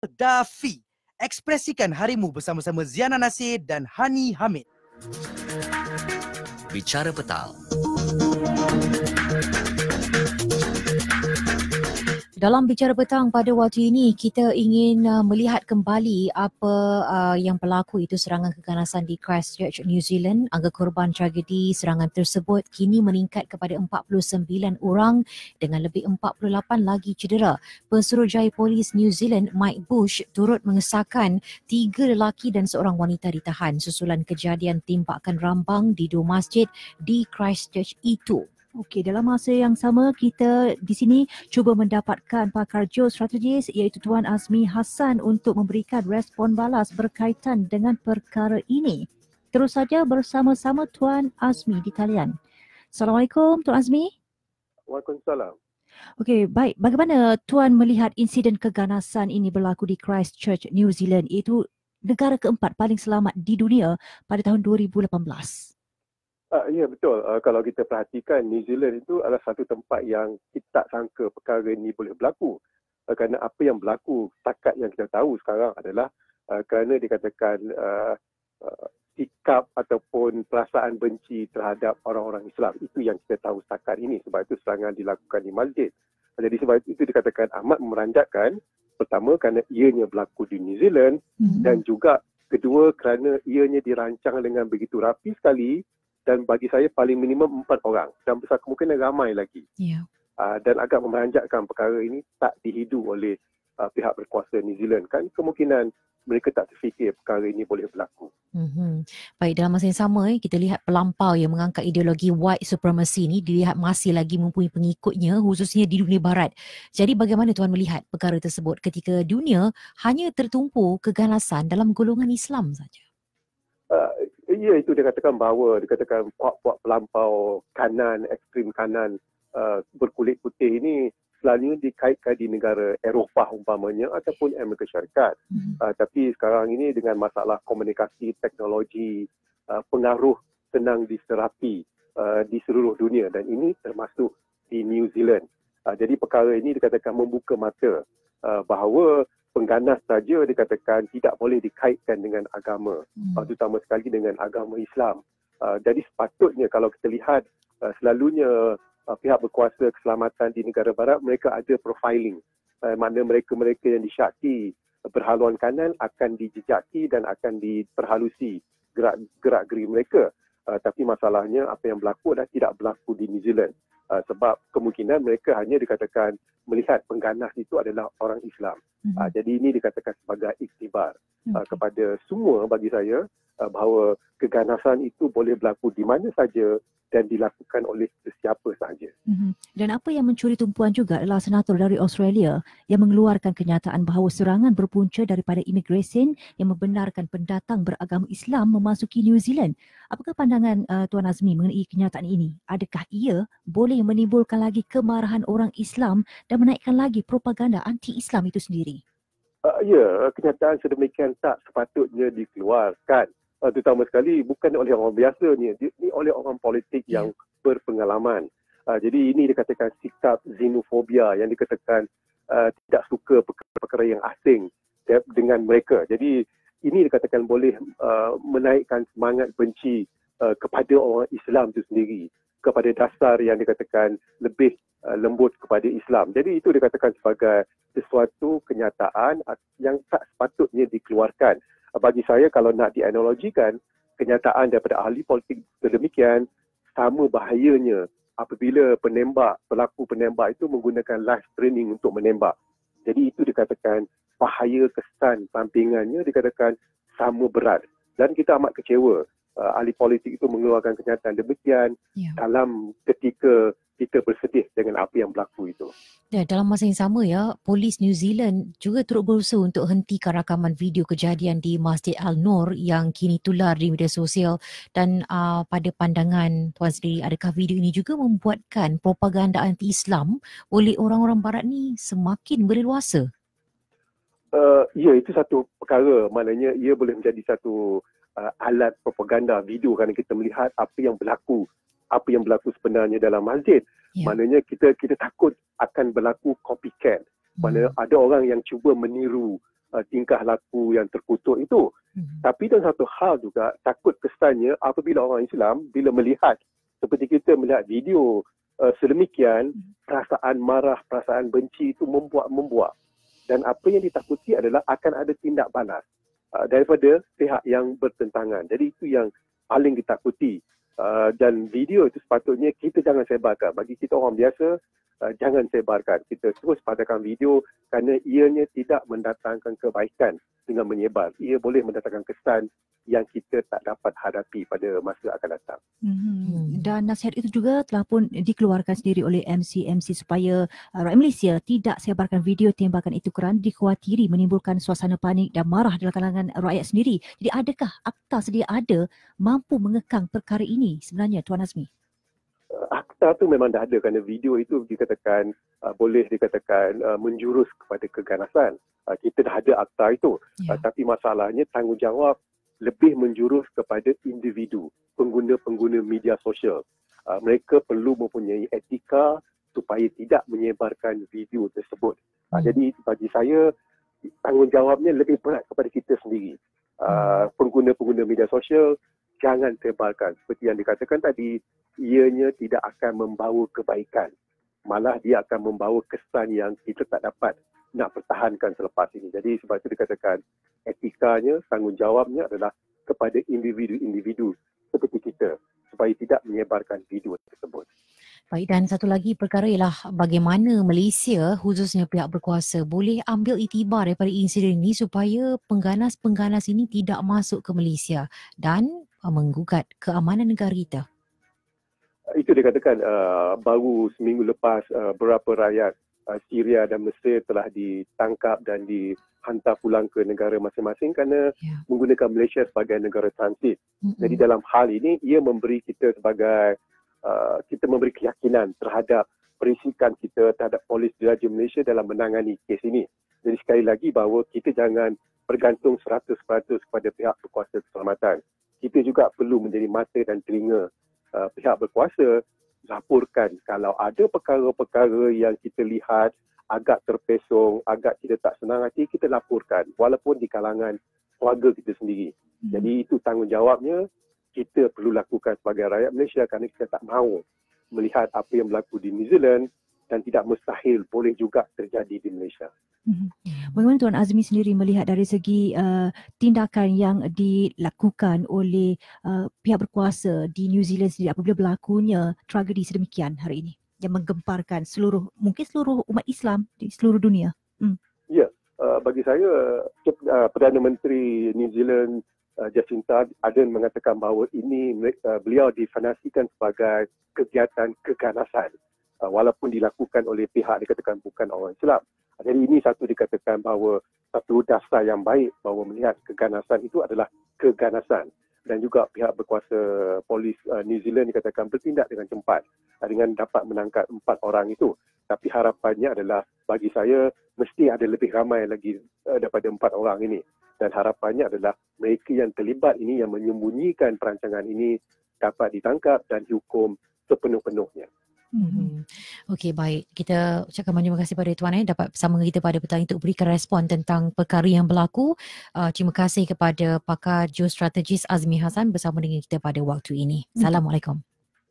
Dafi. Ekspresikan harimu bersama-sama Ziana Nasir dan Hani Hamid. Bicara Petang. Dalam Bicara Petang pada waktu ini, kita ingin melihat kembali apa yang berlaku itu serangan keganasan di Christchurch, New Zealand. Angka korban tragedi serangan tersebut kini meningkat kepada 49 orang dengan lebih 48 lagi cedera. Pensuruhjaya Polis New Zealand, Mike Bush, turut mengesahkan 3 lelaki dan seorang wanita ditahan susulan kejadian timbakan rambang di 2 masjid di Christchurch itu. Okey, dalam masa yang sama kita di sini cuba mendapatkan pakar geostrategis iaitu Tuan Azmi Hassan untuk memberikan respon balas berkaitan dengan perkara ini. Terus saja bersama-sama Tuan Azmi di talian. Assalamualaikum Tuan Azmi. Waalaikumsalam. Okey, baik. Bagaimana Tuan melihat insiden keganasan ini berlaku di Christchurch, New Zealand, iaitu negara keempat paling selamat di dunia pada tahun 2018? Ya, betul. Kalau kita perhatikan, New Zealand itu adalah satu tempat yang kita tak sangka perkara ini boleh berlaku. Kerana apa yang berlaku setakat yang kita tahu sekarang adalah kerana dikatakan sikap ataupun perasaan benci terhadap orang-orang Islam. Itu yang kita tahu setakat ini. Sebab itu serangan dilakukan di masjid. Jadi sebab itu dikatakan amat meranjatkan. Pertama, kerana ianya berlaku di New Zealand. Dan juga kedua, kerana ianya dirancang dengan begitu rapi sekali. Dan bagi saya paling minimum 4 orang dan besar kemungkinan ramai lagi. Yeah. Dan agak memanjakkan perkara ini tak dihidu oleh pihak berkuasa New Zealand. Kan kemungkinan mereka tak terfikir perkara ini boleh berlaku. Baik, dalam masa yang sama kita lihat pelampau yang mengangkat ideologi white supremacy ni dilihat masih lagi mempunyai pengikutnya khususnya di dunia barat. Jadi bagaimana Tuan melihat perkara tersebut ketika dunia hanya tertumpu keganasan dalam golongan Islam saja? Ya, itu dikatakan bahawa dikatakan puak-puak pelampau kanan, ekstrim kanan berkulit putih ini selalunya dikaitkan di negara Eropah umpamanya ataupun Amerika Syarikat. Tapi sekarang ini dengan masalah komunikasi, teknologi, pengaruh senang diserapi di seluruh dunia dan ini termasuk di New Zealand. Jadi perkara ini dikatakan membuka mata bahawa pengganas saja dikatakan tidak boleh dikaitkan dengan agama, terutama sekali dengan agama Islam. Jadi sepatutnya kalau kita lihat selalunya pihak berkuasa keselamatan di negara barat mereka ada profiling. Mana mereka-mereka yang disyaki berhaluan kanan akan dijejaki dan akan diperhalusi gerak-gerik mereka. Tapi masalahnya apa yang berlaku adalah tidak berlaku di New Zealand. Sebab kemungkinan mereka hanya dikatakan melihat pengganas itu adalah orang Islam. Jadi ini dikatakan sebagai iktibar kepada semua bagi saya bahawa keganasan itu boleh berlaku di mana saja dan dilakukan oleh sesiapa sahaja. Dan apa yang mencuri tumpuan juga adalah senator dari Australia yang mengeluarkan kenyataan bahawa serangan berpunca daripada imigresen yang membenarkan pendatang beragama Islam memasuki New Zealand. Apakah pandangan Tuan Azmi mengenai kenyataan ini? Adakah ia boleh menimbulkan lagi kemarahan orang Islam dan menaikkan lagi propaganda anti-Islam itu sendiri? Ya, kenyataan sedemikian tak sepatutnya dikeluarkan. Terutama sekali bukan oleh orang biasa ni oleh orang politik yang berpengalaman. Jadi ini dikatakan sikap xenofobia yang dikatakan tidak suka perkara yang asing dengan mereka. Jadi ini dikatakan boleh menaikkan semangat benci kepada orang Islam itu sendiri, kepada dasar yang dikatakan lebih lembut kepada Islam. Jadi itu dikatakan sebagai sesuatu kenyataan yang tak sepatutnya dikeluarkan. Bagi saya kalau nak dianalogikan, kenyataan daripada ahli politik sedemikian sama bahayanya apabila pelaku penembak itu menggunakan live training untuk menembak. Jadi itu dikatakan bahaya kesan sampingannya dikatakan sama berat. Dan kita amat kecewa ahli politik itu mengeluarkan kenyataan demikian dalam ketika kita bersedih dengan apa yang berlaku itu. Dan dalam masa yang sama Polis New Zealand juga turut berusaha untuk hentikan rakaman video kejadian di Masjid Al-Nur yang kini tular di media sosial dan pada pandangan Tuan sendiri, adakah video ini juga membuatkan propaganda anti-Islam oleh orang-orang barat ni semakin berleluasa? Ya, itu satu perkara, maknanya ia boleh menjadi satu alat propaganda video kerana kita melihat apa yang berlaku sebenarnya dalam masjid. Maknanya kita takut akan berlaku copycat. Mana ada orang yang cuba meniru tingkah laku yang terkutuk itu. Tapi dan satu hal juga, takut kesannya apabila orang Islam bila melihat seperti kita melihat video sedemikian, perasaan marah, perasaan benci itu membuak. Dan apa yang ditakuti adalah akan ada tindak balas daripada pihak yang bertentangan. Jadi itu yang paling ditakuti. Dan video itu sepatutnya kita jangan sebarkan. Bagi kita orang biasa, jangan sebarkan. Kita terus padamkan video kerana ianya tidak mendatangkan kebaikan dengan menyebar. Ia boleh mendatangkan kesan yang kita tak dapat hadapi pada masa akan datang. Dan nasihat itu juga telah pun dikeluarkan sendiri oleh MC supaya rakyat Malaysia tidak sebarkan video tembakan itu kerana dikhawatiri menimbulkan suasana panik dan marah dalam kalangan rakyat sendiri. Jadi adakah akta sedia ada mampu mengekang perkara ini sebenarnya, Tuan Azmi? Akta tu memang dah ada kerana video itu dikatakan boleh dikatakan menjurus kepada keganasan. Kita dah ada akta itu. Tapi masalahnya tanggungjawab lebih menjurus kepada individu, pengguna-pengguna media sosial. Mereka perlu mempunyai etika supaya tidak menyebarkan video tersebut. Jadi bagi saya, tanggungjawabnya lebih berat kepada kita sendiri. Pengguna-pengguna media sosial, jangan sebarkan. Seperti yang dikatakan tadi, ianya tidak akan membawa kebaikan. Malah dia akan membawa kesan yang kita tak dapat nak pertahankan selepas ini. Jadi sebab itu dikatakan etikanya, tanggungjawabnya adalah kepada individu-individu seperti kita supaya tidak menyebarkan video tersebut. Baik, dan satu lagi perkara ialah bagaimana Malaysia khususnya pihak berkuasa boleh ambil iktibar daripada insiden ini supaya pengganas-pengganas ini tidak masuk ke Malaysia dan menggugat keamanan negara kita. Itu dikatakan baru seminggu lepas beberapa rakyat Syria dan Mesir telah ditangkap dan dihantar pulang ke negara masing-masing kerana menggunakan Malaysia sebagai negara transit. Jadi dalam hal ini, ia memberi kita sebagai kita memberi keyakinan terhadap perisikan kita terhadap polis diraja Malaysia dalam menangani kes ini. Jadi sekali lagi bahawa kita jangan bergantung 100% kepada pihak berkuasa keselamatan. Kita juga perlu menjadi mata dan telinga pihak berkuasa. Laporkan kalau ada perkara-perkara yang kita lihat agak terpesong, agak kita tak senang hati, kita laporkan walaupun di kalangan keluarga kita sendiri. Jadi itu tanggungjawabnya kita perlu lakukan sebagai rakyat Malaysia kerana kita tak mahu melihat apa yang berlaku di New Zealand dan tidak mustahil boleh juga terjadi di Malaysia. Bagaimana Tuan Azmi sendiri melihat dari segi tindakan yang dilakukan oleh pihak berkuasa di New Zealand sendiri apabila berlakunya tragedi sedemikian hari ini yang menggemparkan mungkin seluruh umat Islam di seluruh dunia? Ya, bagi saya Perdana Menteri New Zealand Jacinta Ardern mengatakan bahawa ini beliau difanasikan sebagai kegiatan keganasan walaupun dilakukan oleh pihak dikatakan bukan orang Islam. Jadi ini satu dikatakan bahawa satu dasar yang baik bahawa melihat keganasan itu adalah keganasan. Dan juga pihak berkuasa polis New Zealand dikatakan bertindak dengan cepat dengan dapat menangkap 4 orang itu. Tapi harapannya adalah bagi saya mesti ada lebih ramai lagi daripada 4 orang ini. Dan harapannya adalah mereka yang terlibat ini yang menyembunyikan perancangan ini dapat ditangkap dan dihukum sepenuh-penuhnya. Okey, baik. Kita ucapkan banyak terima kasih pada Tuan dapat bersama kita pada petang untuk berikan respon tentang perkara yang berlaku. Terima kasih kepada pakar geostrategis Azmi Hassan bersama dengan kita pada waktu ini. Assalamualaikum.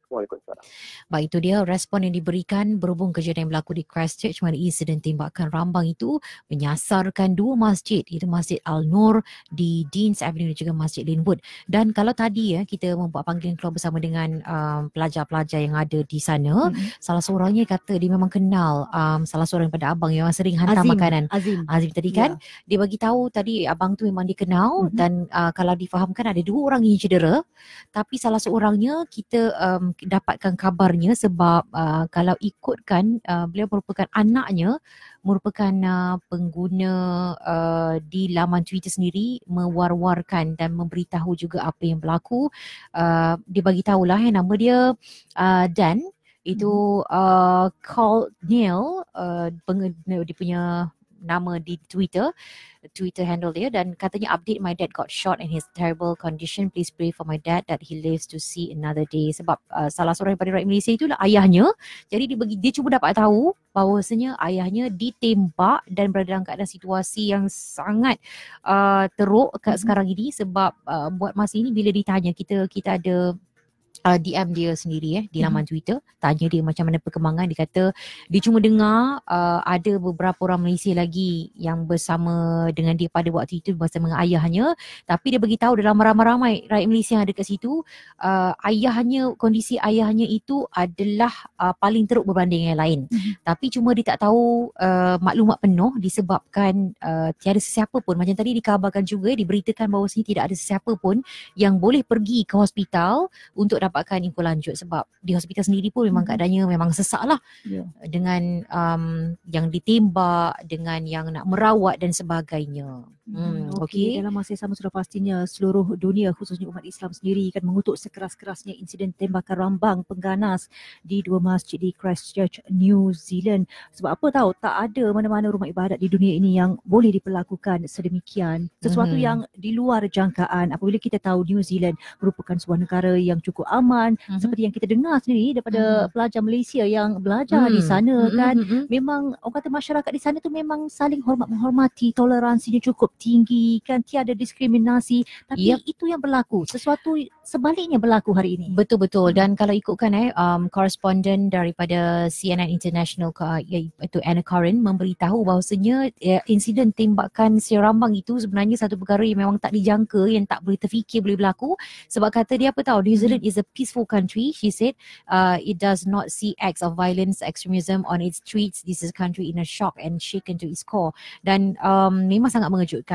Waalaikumsalam. Baik, itu dia respon yang diberikan berhubung kejadian yang berlaku di Christchurch mana insiden tembakan rambang itu menyasarkan 2 masjid, iaitu Masjid Al-Nur di Deans Avenue dan juga Masjid Linwood. Dan kalau tadi kita membuat panggilan keluar bersama dengan pelajar-pelajar yang ada di sana, salah seorangnya kata dia memang kenal salah seorang daripada abang yang sering hantar makanan. Azim tadi kan, dia bagi tahu tadi abang tu memang dikenal dan kalau difahamkan ada 2 orang yang cedera, tapi salah seorangnya kita dapatkan kabarnya sebab kalau ikutkan beliau merupakan anaknya merupakan pengguna di laman Twitter sendiri mewar-warkan dan memberitahu juga apa yang berlaku. Dia bagi tahulah nama dia Dan itu Carl Neil dia punya nama di Twitter handle dia, dan katanya update, my dad got shot in his terrible condition, please pray for my dad that he lives to see another day. Sebab salah seorang daripada rakyat Malaysia itulah ayahnya. Jadi dia cuba dapat tahu bahawasanya ayahnya ditembak dan berada dalam keadaan situasi yang sangat teruk sekarang ini. Sebab buat masa ini bila ditanya, kita ada DM dia sendiri di laman Twitter, tanya dia macam mana perkembangan. Dia kata dia cuma dengar ada beberapa orang Malaysia lagi yang bersama dengan dia pada waktu itu bersama dengan ayahnya, tapi dia beritahu dalam ramai-ramai rakyat Malaysia yang ada kat situ, kondisi ayahnya itu adalah paling teruk berbanding yang lain. Tapi cuma dia tak tahu maklumat penuh disebabkan tiada sesiapa pun, macam tadi dikabarkan juga, diberitakan bahawa sini tidak ada sesiapa pun yang boleh pergi ke hospital untuk dapatkan info lanjut, sebab di hospital sendiri pun memang keadaannya memang sesak lah, dengan yang ditembak, dengan yang nak merawat dan sebagainya. Okey, dalam masa yang sama sudah pastinya seluruh dunia khususnya umat Islam sendiri kan mengutuk sekeras-kerasnya insiden tembakan rambang pengganas di 2 masjid di Christchurch, New Zealand. Sebab apa tahu, tak ada mana-mana rumah ibadat di dunia ini yang boleh diperlakukan sedemikian. Sesuatu yang di luar jangkaan apabila kita tahu New Zealand merupakan sebuah negara yang cukup aman, seperti yang kita dengar sendiri daripada pelajar Malaysia yang belajar di sana kan. Memang orang kata masyarakat di sana tu memang saling menghormati, toleransinya cukup tinggi kan, tiada diskriminasi. Tapi itu yang berlaku, sesuatu sebaliknya berlaku hari ini. Betul-betul. Dan kalau ikutkan koresponden daripada CNN International iaitu Anna Corin memberitahu bahawasanya insiden tembakan serambang itu sebenarnya satu perkara yang memang tak dijangka, yang tak boleh terfikir boleh berlaku. Sebab kata dia apa tahu, New Zealand is a peaceful country. She said it does not see acts of violence, extremism on its streets. This is a country in a shock and shaken to its core. Dan memang sangat mengejutkan.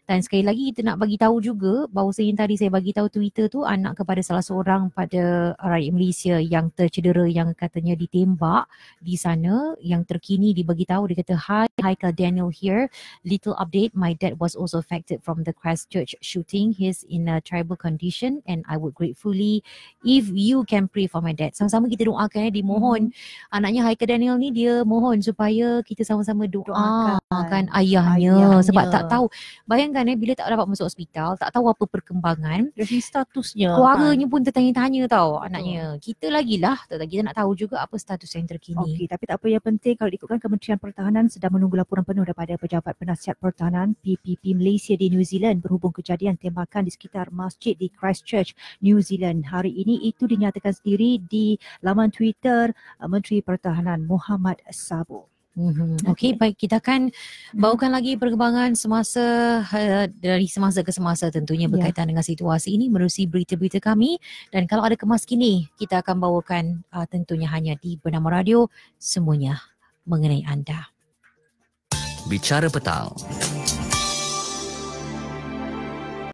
Dan sekali lagi kita nak bagi tahu juga bahawa yang tadi saya bagi tahu Twitter tu anak kepada salah seorang pada rakyat Malaysia yang tercedera, yang katanya ditembak di sana. Yang terkini dibagi tahu, dia kata, hi Haikal Daniel here, little update, my dad was also affected from the Christchurch shooting, he's in a terrible condition and I would gratefully if you can pray for my dad. Sama-sama kita doakan, dimohon anaknya Haikal Daniel ni, dia mohon supaya kita sama-sama doakan ayahnya. Sebab tak tahu, bayangkan bila tak dapat masuk hospital, tak tahu apa perkembangan, dari statusnya, keluarganya pun tertanya-tanya tahu anaknya. Kita lagilah kita nak tahu juga apa status yang terkini. Okey, tapi tak apa, yang penting kalau diikutkan Kementerian Pertahanan sedang menunggu laporan penuh daripada Pejabat Penasihat Pertahanan PPP Malaysia di New Zealand berhubung kejadian tembakan di sekitar masjid di Christchurch, New Zealand hari ini. Itu dinyatakan sendiri di laman Twitter Menteri Pertahanan Muhammad Sabo. Okey, baik, kita akan bawakan lagi perkembangan semasa dari semasa ke semasa tentunya berkaitan dengan situasi ini menerusi berita-berita kami. Dan kalau ada kemas kini, kita akan bawakan tentunya hanya di Bernama Radio, semuanya mengenai anda. Bicara Petang.